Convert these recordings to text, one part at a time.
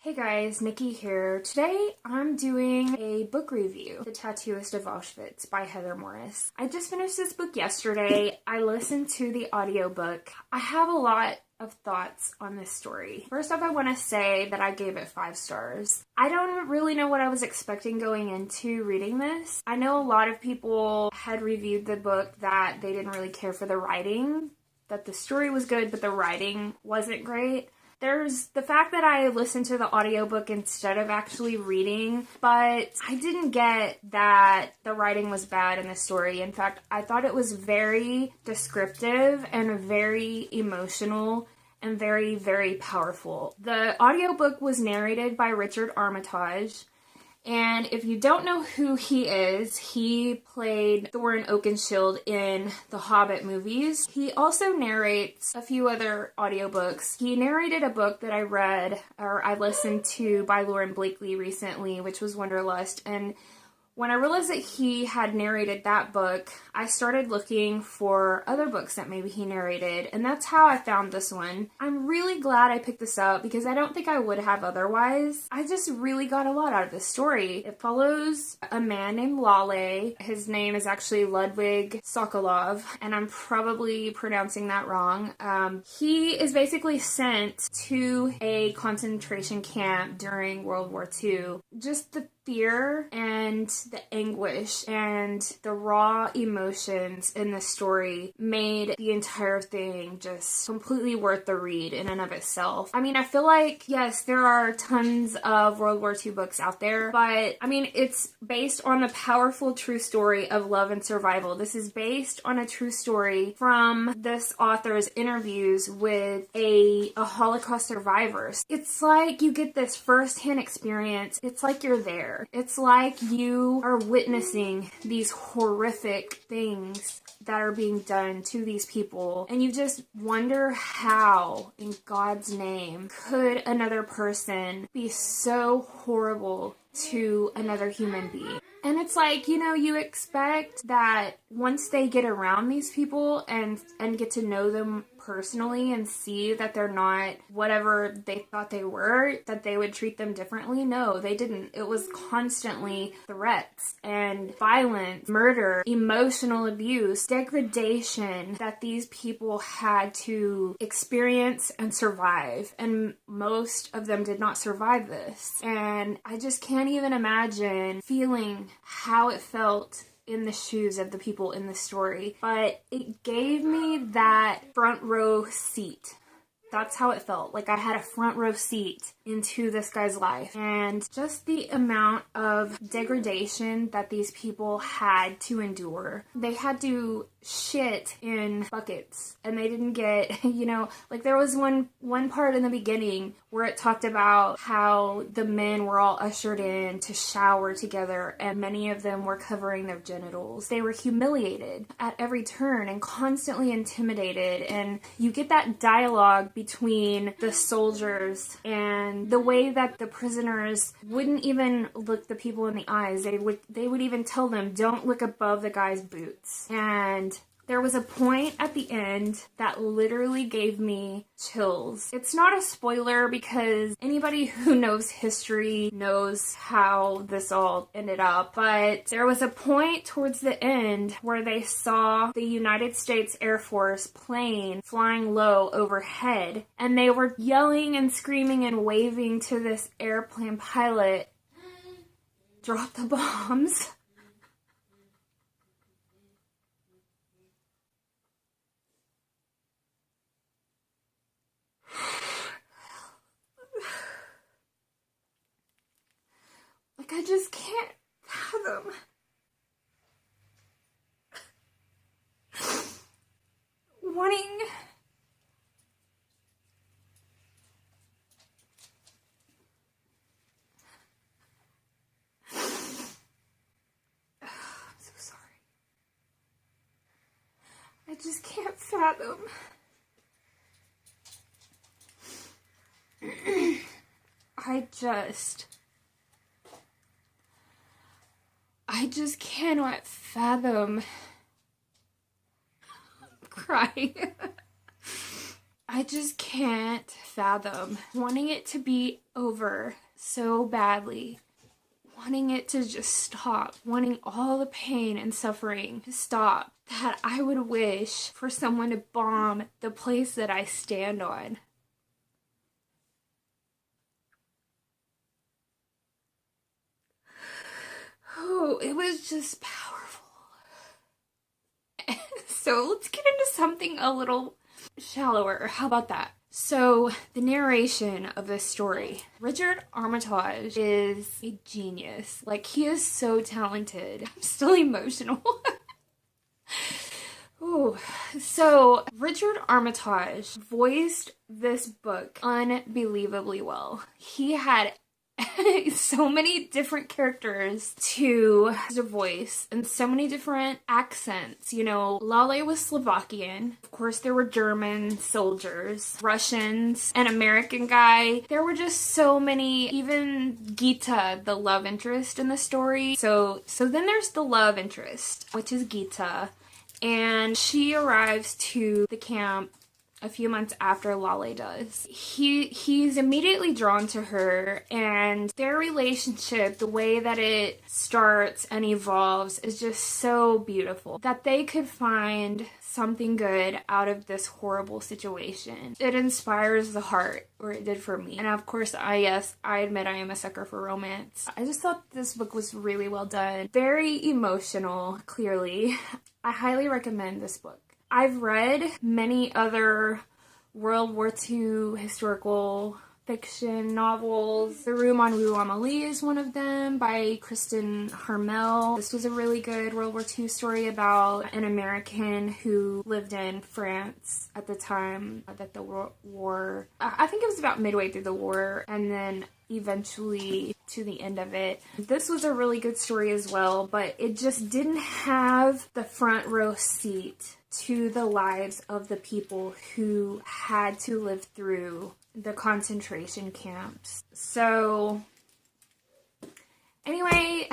Hey guys, Nikki here. Today I'm doing a book review, The Tattooist of Auschwitz by Heather Morris. I just finished this book yesterday. I listened to the audiobook. I have a lot of thoughts on this story. First off, I want to say that I gave it 5 stars. I don't really know what I was expecting going into reading this. I know a lot of people had reviewed the book that they didn't really care for the writing, that the story was good, but the writing wasn't great. There's the fact that I listened to the audiobook instead of actually reading, but I didn't get that the writing was bad in the story. In fact, I thought it was very descriptive and very emotional and very, very powerful. The audiobook was narrated by Richard Armitage. And if you don't know who he is, he played Thorin Oakenshield in the Hobbit movies. He also narrates a few other audiobooks. He narrated a book that I read, or I listened to by Lauren Blakely recently, which was Wanderlust. And when I realized that he had narrated that book, I started looking for other books that maybe he narrated, and that's how I found this one. I'm really glad I picked this up because I don't think I would have otherwise. I just really got a lot out of this story. It follows a man named Lale. His name is actually Ludwig Sokolov, and I'm probably pronouncing that wrong. He is basically sent to a concentration camp during World War II. Just the fear and the anguish and the raw emotions in the story made the entire thing just completely worth the read in and of itself. I mean, I feel like, yes, there are tons of World War II books out there, but I mean, it's based on a powerful true story of love and survival. This is based on a true story from this author's interviews with a Holocaust survivor. It's like you get this first-hand experience. It's like you're there. It's like you are witnessing these horrific things that are being done to these people, and you just wonder how, in God's name, could another person be so horrible to another human being. And it's like, you know, you expect that once they get around these people and get to know them personally and see that they're not whatever they thought they were, that they would treat them differently. No, they didn't. It was constantly threats and violence, murder, emotional abuse, degradation that these people had to experience and survive. And most of them did not survive this. And I just can't even imagine feeling how it felt in the shoes of the people in the story, but it gave me that front row seat. That's how it felt. Like I had a front row seat into this guy's life. And just the amount of degradation that these people had to endure. They had to shit in buckets. And they didn't get, you know, like there was one part in the beginning where it talked about how the men were all ushered in to shower together. And many of them were covering their genitals. They were humiliated at every turn and constantly intimidated. And you get that dialogue between the soldiers and the way that the prisoners wouldn't even look the people in the eyes. They would even tell them, don't look above the guy's boots. And there was a point at the end that literally gave me chills. It's not a spoiler because anybody who knows history knows how this all ended up, but there was a point towards the end where they saw the United States Air Force plane flying low overhead, and they were yelling and screaming and waving to this airplane pilot, drop the bombs. Like, I just can't fathom wanting I'm so sorry. I just can't fathom I just cannot fathom crying. I just can't fathom wanting it to be over so badly. Wanting it to just stop. Wanting all the pain and suffering to stop. That I would wish for someone to bomb the place that I stand on. Oh, it was just powerful. So let's get into something a little shallower. How about that? So, the narration of this story. Richard Armitage is a genius. Like, he is so talented. I'm still emotional. Ooh. So, Richard Armitage voiced this book unbelievably well. He had so many different characters to voice and so many different accents. You know, Lale was Slovakian. Of course, there were German soldiers, Russians, an American guy. There were just so many, even Gita, the love interest in the story. So then there's the love interest, which is Gita. And she arrives to the camp a few months after Lale does. He's immediately drawn to her, and their relationship, the way that it starts and evolves, is just so beautiful. That they could find something good out of this horrible situation. It inspires the heart, or it did for me. And of course, I admit I am a sucker for romance. I just thought this book was really well done. Very emotional, clearly. I highly recommend this book. I've read many other World War II historical fiction novels. The Room on Wu Amelie is one of them by Kristen Harmel. This was a really good World War II story about an American who lived in France at the time that the war, I think it was about midway through the war, and then eventually to the end of it. This was a really good story as well, but it just didn't have the front row seat to the lives of the people who had to live through the concentration camps. So anyway,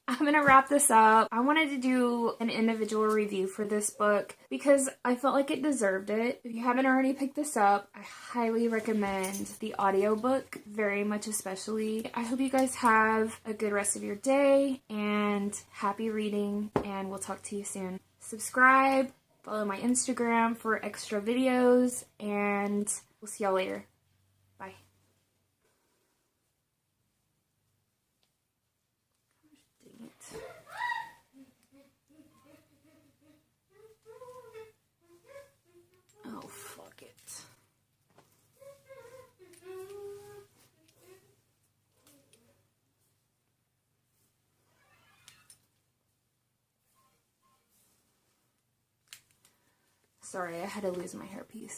I'm gonna wrap this up. I wanted to do an individual review for this book because I felt like it deserved it. If you haven't already picked this up, I highly recommend the audiobook, very much especially. I hope you guys have a good rest of your day and happy reading, and we'll talk to you soon. Subscribe, follow my Instagram for extra videos, and we'll see y'all later. Bye. Dang it. Oh, fuck it. Sorry, I had to lose my hairpiece.